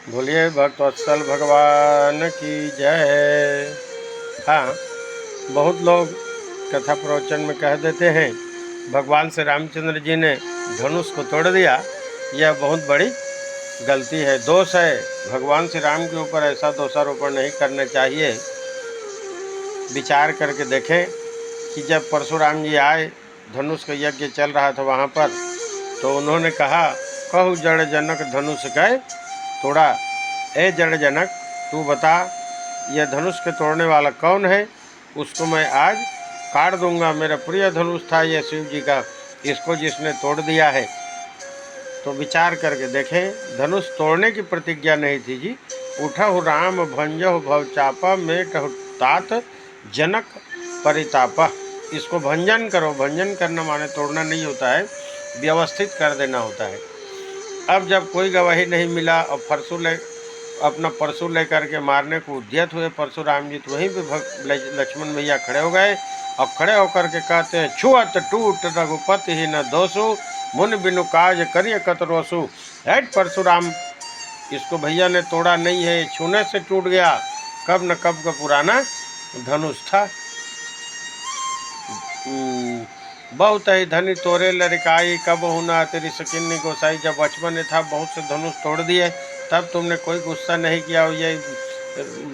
बोलिए भक्तवत्सल भगवान की जय। हाँ, बहुत लोग कथा प्रवचन में कह देते हैं भगवान श्री रामचंद्र जी ने धनुष को तोड़ दिया। यह बहुत बड़ी गलती है, दोष है। भगवान श्री राम के ऊपर ऐसा दोषारोपण नहीं करना चाहिए। विचार करके देखें कि जब परशुराम जी आए, धनुष का यज्ञ चल रहा था वहाँ पर, तो उन्होंने कहा, कहु जड़ जनक धनुष कै तोड़ा। ए जड़ जनक, तू बता यह धनुष के तोड़ने वाला कौन है? उसको मैं आज काट दूंगा। मेरा प्रिय धनुष था यह शिव जी का, इसको जिसने तोड़ दिया है। तो विचार करके देखें, धनुष तोड़ने की प्रतिज्ञा नहीं थी जी। उठहु राम भंजहु भवचापा, मेटहु तात जनक परितापा। इसको भंजन करो। भंजन करना माने तोड़ना नहीं होता है, व्यवस्थित कर देना होता है। अब जब कोई गवाही नहीं मिला और अपना परशु लेकर के मारने को उद्यत हुए परशुराम जी, तो वहीं पे लक्ष्मण भैया खड़े हो गए और खड़े होकर के कहते हैं, छुअत टूट रघुपति ही न दोषु, मुन बिनु काज करिय कतरोसु। हैट परशुराम, इसको भैया ने तोड़ा नहीं है, छूने से टूट गया। कब न कब का पुराना धनुष था। बहुत ही धनी तोरे लड़काई, कब होना तेरी सकिन्नी गोसाई। जब बचपन में था बहुत से धनुष तोड़ दिए, तब तुमने कोई गुस्सा नहीं किया। ये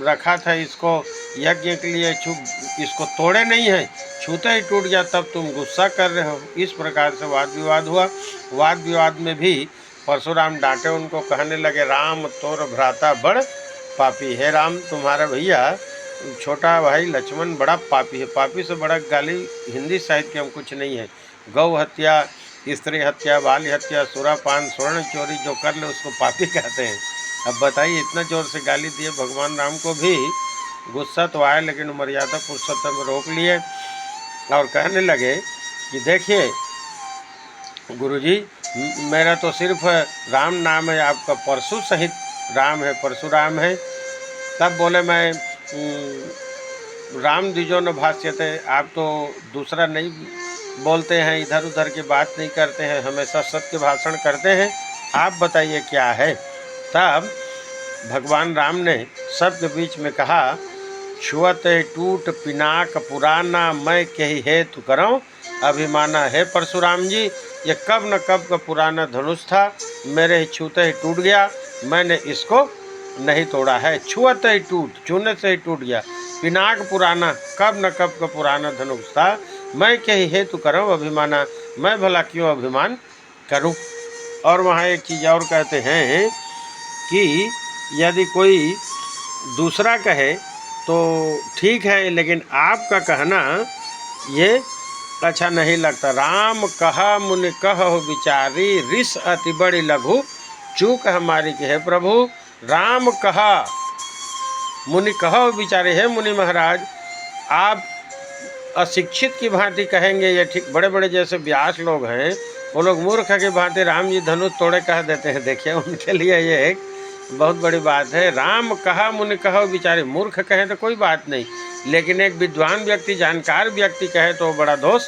रखा था इसको यज्ञ के लिए, इसको तोड़े नहीं है, छूते ही टूट गया, तब तुम गुस्सा कर रहे हो। इस प्रकार से वाद विवाद हुआ। वाद विवाद में भी परशुराम डांटे उनको, कहने लगे, राम तोर भ्राता बड़ पापी है। राम तुम्हारा भैया छोटा भाई लक्ष्मण बड़ा पापी है। पापी से बड़ा गाली हिंदी साहित्य में कुछ नहीं है। गौ हत्या, स्त्री हत्या, बाल हत्या, सुरापान, स्वर्ण चोरी जो कर ले उसको पापी कहते हैं। अब बताइए, इतना जोर से गाली दिए। भगवान राम को भी गुस्सा तो आया, लेकिन मर्यादा पुरुषोत्तम में रोक लिए और कहने लगे कि देखिए गुरुजी, मेरा तो सिर्फ राम नाम है, आपका परशु सहित राम है, परशुराम है। तब बोले, मैं राम द्विजो न भाष्यते, आप तो दूसरा नहीं बोलते हैं, इधर उधर की बात नहीं करते हैं, हमेशा सत्य भाषण करते हैं, आप बताइए क्या है। तब भगवान राम ने सबके बीच में कहा, छुअत टूट पिनाक पुराना, मैं कही हेतु करूँ अभिमाना। है परशुराम जी, ये कब न कब का पुराना धनुष था, मेरे ही छूते ही टूट गया, मैंने इसको नहीं तोड़ा है। छुअत ही टूट, छूने से ही टूट गया। पिनाक पुराना, कब न कब का पुराना धनुष था, मैं कही हेतु करूँ अभिमाना, मैं भला क्यों अभिमान करूँ। और वहाँ एक चीज़ और कहते हैं कि यदि कोई दूसरा कहे तो ठीक है, लेकिन आपका कहना ये अच्छा नहीं लगता। राम कहा मुनि कहो विचारी, रिस अति बड़ी लघु चूक हमारी की है प्रभु। राम कहा मुनि कहो विचारे। है मुनि महाराज, आप अशिक्षित की भांति कहेंगे ये ठीक। बड़े बड़े जैसे व्यास लोग हैं, वो लोग मूर्ख की भांति राम जी धनुष तोड़े कह देते हैं। देखिए, उनके लिए ये एक बहुत बड़ी बात है। राम कहा मुनि कहो विचारे, मूर्ख कहें तो कोई बात नहीं, लेकिन एक विद्वान व्यक्ति, जानकार व्यक्ति कहे तो बड़ा दोष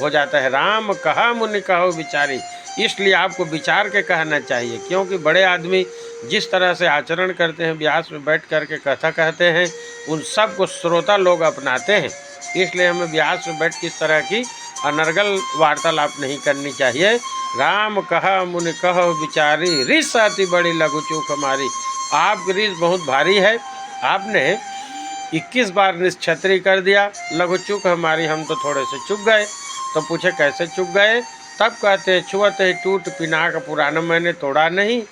हो जाता है। राम कहा मुनि कहो विचारी, इसलिए आपको विचार के कहना चाहिए, क्योंकि बड़े आदमी जिस तरह से आचरण करते हैं, व्यास में बैठ करके कथा कहते हैं, उन सब को श्रोता लोग अपनाते हैं। इसलिए हमें व्यास में बैठ किस तरह की अनर्गल वार्तालाप नहीं करनी चाहिए। राम कहा मुनि कहो विचारी, रिस अति बड़ी लघु चूक हमारी। आपकी रिस बहुत भारी है, आपने 21 बार निश्छत्री कर दिया, लघु चूक हमारी, हम तो थोड़े से चुक गए। तो पूछे कैसे चुक गए, तब कहते हैं, छुअत ही टूट पिनाक पुराना, मैंने तोड़ा नहीं,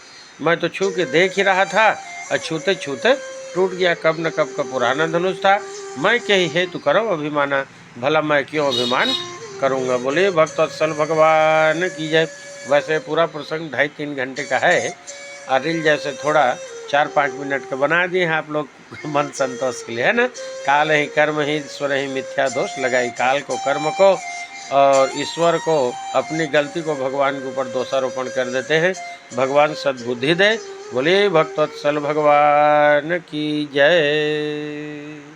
मैं तो छू के देख ही रहा था और छूते छूते टूट गया। कब न कब का पुराना धनुष था, मैं कही हेतु करो अभिमाना, भला मैं क्यों अभिमान करूँगा। बोले भक्तवत्सल भगवान की जय। वैसे पूरा प्रसंग 2.5-3 घंटे का है, और रील जैसे थोड़ा 4-5 मिनट का बना दिए हैं आप लोग मन संतोष के लिए, है ना। काल ही कर्म ही ईश्वर ही मिथ्या दोष लगाई। काल को, कर्म को और ईश्वर को, अपनी गलती को भगवान के ऊपर दोषारोपण कर देते हैं। भगवान सद्बुद्धि दे। बोलिए भक्तवत्सल भगवान की जय।